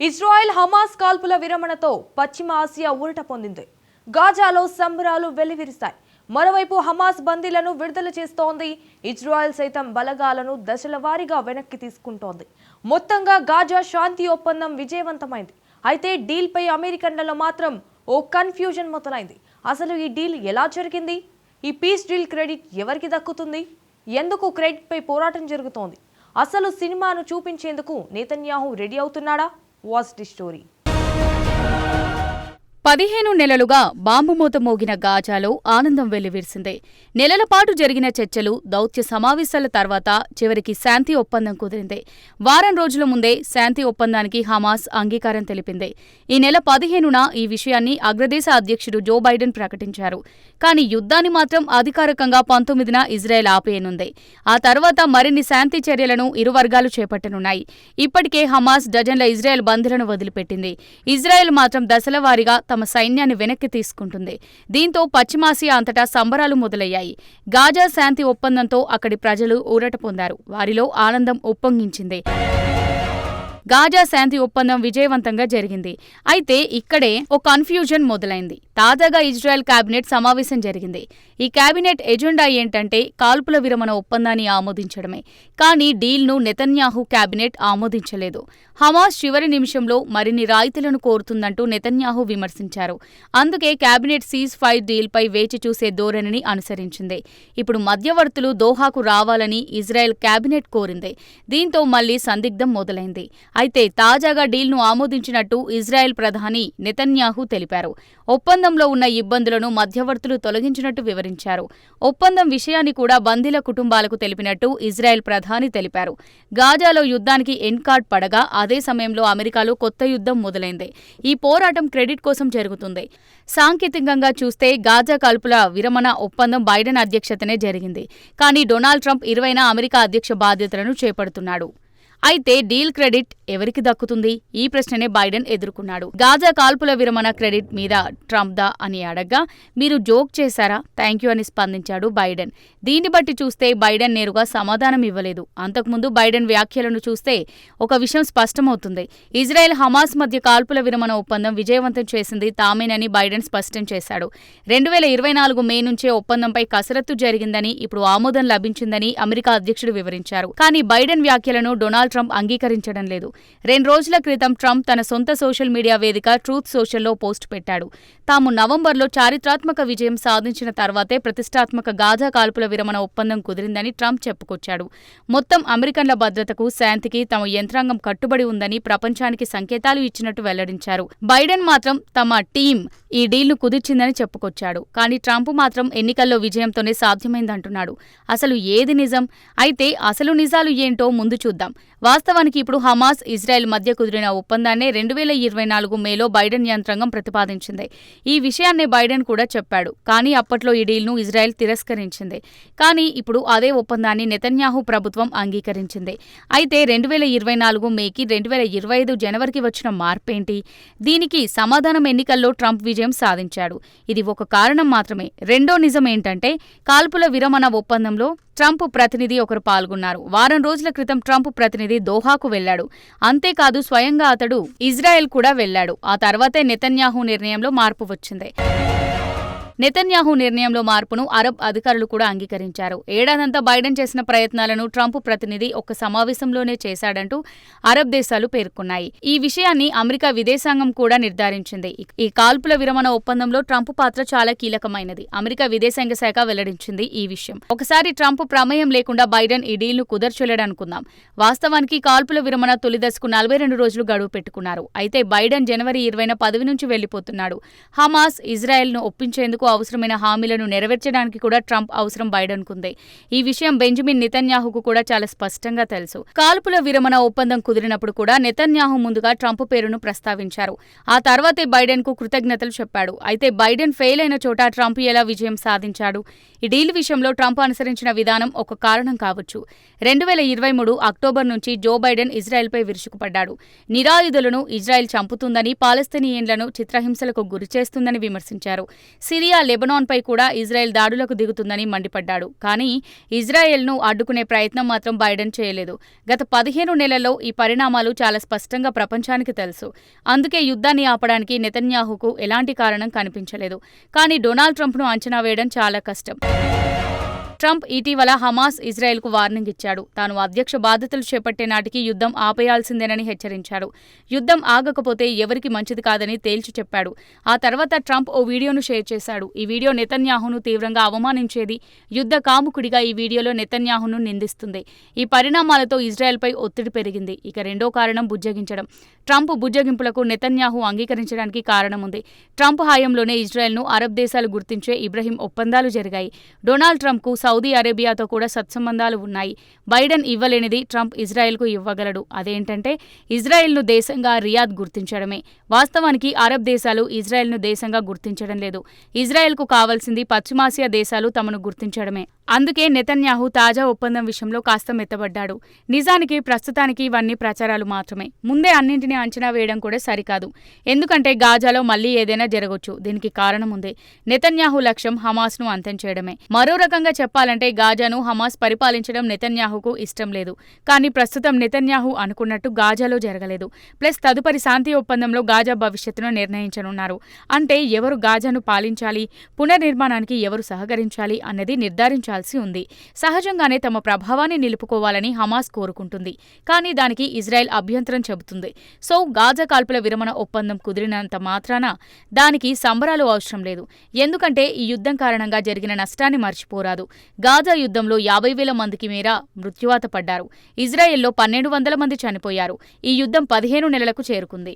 Israel Hamas కాల్పుల విరమణతో పశ్చిమ Asia ఊరట పొందింది. గాజాలో సంబరాలు వెల్లివిరిస్తాయి. మరోవైపు హమాస్ బందీలను విడుదల చేస్తోంది. ఇజ్రాయెల్ సైతం బలగాలను దశల వారీగా వెనక్కి తీసుకుంటోంది. మొత్తంగా గాజా శాంతి ఒప్పందం విజయవంతమైంది. అయితే డీల్ పై అమెరికన్లలో మాత్రం ఓ కన్ఫ్యూజన్ మొదలైంది. అసలు ఈ డీల్ ఎలా జరిగింది? ఈ పీస్ డీల్ క్రెడిట్ ఎవరికి దక్కుతుంది? ఎందుకు క్రెడిట్ పై పోరాటం జరుగుతోంది? అసలు సినిమాను చూపించేందుకు నెతన్యాహు రెడీ అవుతున్నాడా? Watch the story. 15 నెలలుగా బాంబు మూత మోగిన గాజాలో ఆనందం వెల్లివిరిసింది. నెలల పాటు జరిగిన చర్చలు, దౌత్య సమావేశాల తర్వాత చివరికి శాంతి ఒప్పందం కుదిరింది. వారం రోజుల ముందే శాంతి ఒప్పందానికి హమాస్ అంగీకారం తెలిపింది. ఈ నెల 15న ఈ విషయాన్ని అగ్రదేశ అధ్యక్షుడు జో బైడెన్ ప్రకటించారు. కానీ యుద్ధాన్ని మాత్రం అధికారికంగా 19న ఇజ్రాయెల్ ఆపేయనుంది. ఆ తర్వాత మరిన్ని శాంతి చర్యలను ఇరు వర్గాలు చేపట్టనున్నాయి. ఇప్పటికే హమాస్ డజన్ల ఇజ్రాయెల్ బందీలను వదిలిపెట్టింది. ఇజ్రాయెల్ మాత్రం దశలవారీగా తమ సైన్యాన్ని వెనక్కి తీసుకుంటుంది. దీంతో పశ్చిమాసియా అంతటా సంబరాలు మొదలయ్యాయి. గాజా శాంతి ఒప్పందంతో అక్కడి ప్రజలు ఊరట పొందారు. వారిలో ఆనందం ఉప్పొంగించింది. గాజా శాంతి ఒప్పందం విజయవంతంగా జరిగింది. అయితే ఇక్కడే ఓ కన్ఫ్యూజన్ మొదలైంది. తాజాగా ఇజ్రాయెల్ కేబినెట్ సమావేశం జరిగింది. ఈ కేబినెట్ ఎజెండా ఏంటంటే కాల్పుల విరమణ ఒప్పందాన్ని ఆమోదించడమే. కానీ డీల్ను నెతన్యాహు కేబినెట్ ఆమోదించలేదు. హమాస్ చివరి నిమిషంలో మరిన్ని రాయితీలను కోరుతుందంటూ నెతన్యాహు విమర్శించారు. అందుకే కేబినెట్ సీజ్ ఫైర్ డీల్పై వేచి చూసే ధోరణిని అనుసరించింది. ఇప్పుడు మధ్యవర్తులు దోహాకు రావాలని ఇజ్రాయెల్ కేబినెట్ కోరింది. దీంతో మళ్లీ సందిగ్ధం మొదలైంది. అయితే తాజాగా డీల్ను ఆమోదించినట్టు ఇజ్రాయెల్ ప్రధాని నెతన్యాహు తెలిపారు. ఒప్పందంలో ఉన్న ఇబ్బందులను మధ్యవర్తులు తొలగించినట్టు వివరించారు. ఒప్పందం విషయాన్ని కూడా బందీల కుటుంబాలకు తెలిపినట్టు ఇజ్రాయెల్ ప్రధాని తెలిపారు. గాజాలో యుద్ధానికి ఎండ్ కార్డ్ పడగా అదే సమయంలో అమెరికాలో కొత్త యుద్ధం మొదలైంది. ఈ పోరాటం క్రెడిట్ కోసం జరుగుతుంది. సాంకేతికంగా చూస్తే గాజా కాల్పుల విరమణ ఒప్పందం బైడెన్ అధ్యక్షతనే జరిగింది. కానీ డొనాల్డ్ ట్రంప్ 20న అమెరికా అధ్యక్ష బాధ్యతలను చేపడుతున్నాడు. అయితే డీల్ క్రెడిట్ ఎవరికి దక్కుతుంది? ఈ ప్రశ్ననే బైడెన్ ఎదుర్కొన్నాడు. గాజా కాల్పుల విరమణ క్రెడిట్ మీద ట్రంప్ దా అని అడగ్గా మీరు జోక్ చేశారా, థ్యాంక్యూ అని స్పందించాడు బైడెన్. దీన్ని బట్టి చూస్తే బైడెన్ నేరుగా సమాధానం ఇవ్వలేదు. అంతకుముందు బైడెన్ వ్యాఖ్యలను చూస్తే ఒక విషయం స్పష్టమవుతుంది. ఇజ్రాయెల్ హమాస్ మధ్య కాల్పుల విరమణ ఒప్పందం విజయవంతం చేసింది తామేనని బైడెన్ స్పష్టం చేశాడు. 2024 మే నుంచే ఒప్పందంపై కసరత్తు జరిగిందని, ఇప్పుడు ఆమోదం లభించిందని అమెరికా అధ్యక్షుడు వివరించారు. కానీ బైడెన్ వ్యాఖ్యలను డొనాల్డ్ ట్రంప్ అంగీకరించడం లేదు. 2 రోజుల క్రితం ట్రంప్ తన సొంత సోషల్ మీడియా వేదిక ట్రూత్ సోషల్లో పోస్ట్ పెట్టాడు. తాము నవంబర్లో చారిత్రాత్మక విజయం సాధించిన తర్వాతే ప్రతిష్టాత్మక గాజా కాల్పుల విరమణ ఒప్పందం కుదిరిందని ట్రంప్ చెప్పుకొచ్చాడు. మొత్తం అమెరికన్ల భద్రతకు, శాంతికి తమ యంత్రాంగం కట్టుబడి ఉందని ప్రపంచానికి సంకేతాలు ఇచ్చినట్టు వెల్లడించారు. బైడెన్ మాత్రం తమ టీం ఈ డీల్ను కుదిర్చిందని చెప్పుకొచ్చాడు. కానీ ట్రంప్ మాత్రం ఎన్నికల్లో విజయంతోనే సాధ్యమైందంటున్నాడు. అసలు ఏది నిజం? అయితే అసలు నిజాలు ఏంటో ముందు చూద్దాం. వాస్తవానికి ఇప్పుడు హమాస్, ఇజ్రాయెల్ మధ్య కుదిరిన ఒప్పందాన్నే 2024 మేలో బైడెన్ యంత్రాంగం ప్రతిపాదించింది. ఈ విషయాన్నే బైడెన్ కూడా చెప్పాడు. కానీ అప్పట్లో ఈ డీల్ను ఇజ్రాయెల్ తిరస్కరించింది. కానీ ఇప్పుడు అదే ఒప్పందాన్ని నెతన్యాహు ప్రభుత్వం అంగీకరించింది. అయితే 2024 మేకి 2025 జనవరికి వచ్చిన మార్పేంటి? దీనికి సమాధానం ఎన్నికల్లో ట్రంప్ విజయం సాధించాడు. ఇది ఒక కారణం మాత్రమే. రెండో నిజం ఏంటంటే కాల్పుల విరమణ ఒప్పందంలో ట్రంప్ ప్రతినిధి ఒకరు పాల్గొన్నారు. వారం రోజుల క్రితం ట్రంప్ ప్రతినిధి దోహాకు వెళ్లాడు. అంతేకాదు స్వయంగా అతడు ఇజ్రాయెల్ కూడా వెళ్లాడు. ఆ తర్వాతే నెతన్యాహు నిర్ణయంలో మార్పు వచ్చింది. నెతన్యాహు నిర్ణయంలో మార్పును అరబ్ అధికారులు కూడా అంగీకరించారు. ఏడాదంతా బైడెన్ చేసిన ప్రయత్నాలను ట్రంప్ ప్రతినిధి ఒక్క సమావేశంలోనే చేశాడంటూ అరబ్ దేశాలు పేర్కొన్నాయి. ఈ విషయాన్ని అమెరికా విదేశాంగం కూడా నిర్ధారించింది. ఈ కాల్పుల విరమణ ఒప్పందంలో ట్రంప్ పాత్ర చాలా కీలకమైనది. అమెరికా విదేశాంగ శాఖ వెల్లడించింది ఈ విషయం. ఒకసారి ట్రంప్ ప్రమేయం లేకుండా బైడెన్ ఈ డీల్ను కుదర్చలేడనుకుందాం. వాస్తవానికి కాల్పుల విరమణ తొలి దశకు 42 రోజులు గడువు పెట్టుకున్నారు. అయితే బైడెన్ జనవరి 20న పదవి నుంచి వెళ్లిపోతున్నాడు. హమాస్, ఇజ్రాయెల్ను ఒప్పించేందుకు అవసరమైన హామీలను నెరవేర్చడానికి కూడా ట్రంప్ అవసరం బైడెన్కుంది. ఈ విషయం బెంజమిన్ నెతన్యాహుకు కూడా చాలా స్పష్టంగా తెలుసు. కాల్పుల విరమణ ఒప్పందం కుదిరినప్పుడు కూడా నెతన్యాహు ముందుగా ట్రంప్ పేరును ప్రస్తావించారు. ఆ తర్వాతే బైడెన్కు కృతజ్ఞతలు చెప్పాడు. అయితే బైడెన్ ఫెయిల్ అయిన చోట ట్రంప్ ఎలా విజయం సాధించాడు? ఈ డీల్ విషయంలో ట్రంప్ అనుసరించిన విధానం ఒక కారణం కావచ్చు. 2023 అక్టోబర్ నుంచి జో బైడెన్ ఇజ్రాయెల్పై విరుచుకుపడ్డాడు. నిరాయుధులను ఇజ్రాయెల్ చంపుతుందని, పాలస్తీనియన్లను చిత్రహింసలకు గురిచేస్తుందని విమర్శించారు. సిరియా సిరియా, లెబనాన్పై కూడా ఇజ్రాయెల్ దాడులకు దిగుతుందని మండిపడ్డాడు. కానీ ఇజ్రాయెల్ను అడ్డుకునే ప్రయత్నం మాత్రం బైడెన్ చేయలేదు. గత 15 నెలల్లో ఈ పరిణామాలు చాలా స్పష్టంగా ప్రపంచానికి తెలుసు. అందుకే యుద్ధాన్ని ఆపడానికి నెతన్యాహుకు ఎలాంటి కారణం కనిపించలేదు. కానీ డొనాల్డ్ ట్రంప్ను అంచనా వేయడం చాలా కష్టం. ట్రంప్ ఇటీవల హమాస్, ఇజ్రాయెల్కు వార్నింగ్ ఇచ్చాడు. తాను అధ్యక్ష బాధ్యతలు చేపట్టే నాటికి యుద్ధం ఆపేయాల్సిందేనని హెచ్చరించాడు. యుద్ధం ఆగకపోతే ఎవరికి మంచిది కాదని తేల్చి చెప్పాడు. ఆ తర్వాత ట్రంప్ ఓ వీడియోను షేర్ చేశాడు. ఈ వీడియో నెతన్యాహును తీవ్రంగా అవమానించేది. యుద్ధ కాముకుడిగా ఈ వీడియోలో నెతన్యాహును నిందిస్తుంది. ఈ పరిణామాలతో ఇజ్రాయెల్పై ఒత్తిడి పెరిగింది. ఇక రెండో కారణం బుజ్జగించడం. ట్రంప్ బుజ్జగింపులకు నెతన్యాహు అంగీకరించడానికి కారణముంది. ట్రంప్ హయాంలోనే ఇజ్రాయెల్ను అరబ్ దేశాలు గుర్తించే ఇబ్రహీం ఒప్పందాలు జరిగాయి. డొనాల్డ్ ట్రంప్కు సౌదీ అరేబియాతో కూడా సత్సంబంధాలు ఉన్నాయి. బైడెన్ ఇవ్వలేనిది ట్రంప్ ఇజ్రాయెల్కు ఇవ్వగలడు. అదేంటంటే ఇజ్రాయెల్ను దేశంగా రియాద్ గుర్తించడమే. వాస్తవానికి అరబ్ దేశాలు ఇజ్రాయెల్ను దేశంగా గుర్తించడం లేదు. ఇజ్రాయెల్కు కావాల్సింది పశ్చిమాసియా దేశాలు తమను గుర్తించడమే. అందుకే నెతన్యాహు తాజా ఒప్పందం విషయంలో కాస్త మెత్తబడ్డాడు. నిజానికి ప్రస్తుతానికి ఇవన్నీ ప్రచారాలు మాత్రమే. ముందే అన్నింటినీ అంచనా వేయడం కూడా సరికాదు. ఎందుకంటే గాజాలో మళ్లీ ఏదైనా జరగొచ్చు. దీనికి కారణం ఉంది. నెతన్యాహు లక్ష్యం హమాస్ను అంతం చేయడమే. మరో రకంగా చెప్పాలంటే గాజాను హమాస్ పరిపాలించడం నెతన్యాహుకు ఇష్టం లేదు. కానీ ప్రస్తుతం నెతన్యాహు అనుకున్నట్టు గాజాలో జరగలేదు. ప్లస్ తదుపరి శాంతి ఒప్పందంలో గాజా భవిష్యత్తును నిర్ణయించనున్నారు. అంటే ఎవరు గాజాను పాలించాలి, పునర్నిర్మాణానికి ఎవరు సహకరించాలి అన్నది నిర్ధారించాల్సి ఉంది. సహజంగానే తమ ప్రభావాన్ని నిలుపుకోవాలని హమాస్ కోరుకుంటుంది. కానీ దానికి ఇజ్రాయెల్ అభ్యంతరం చెబుతుంది. సో గాజా కాల్పుల విరమణ ఒప్పందం కుదిరినంత మాత్రాన దానికి సంబరాలు అవసరం లేదు. ఎందుకంటే ఈ యుద్ధం కారణంగా జరిగిన నష్టాన్ని మర్చిపోరాదు. గాజా యుద్ధంలో 50,000 మందికి మేర మృత్యువాత పడ్డారు. ఇజ్రాయెల్లో 1,200 మంది చనిపోయారు. ఈ యుద్ధం 15 నెలలకు చేరుకుంది.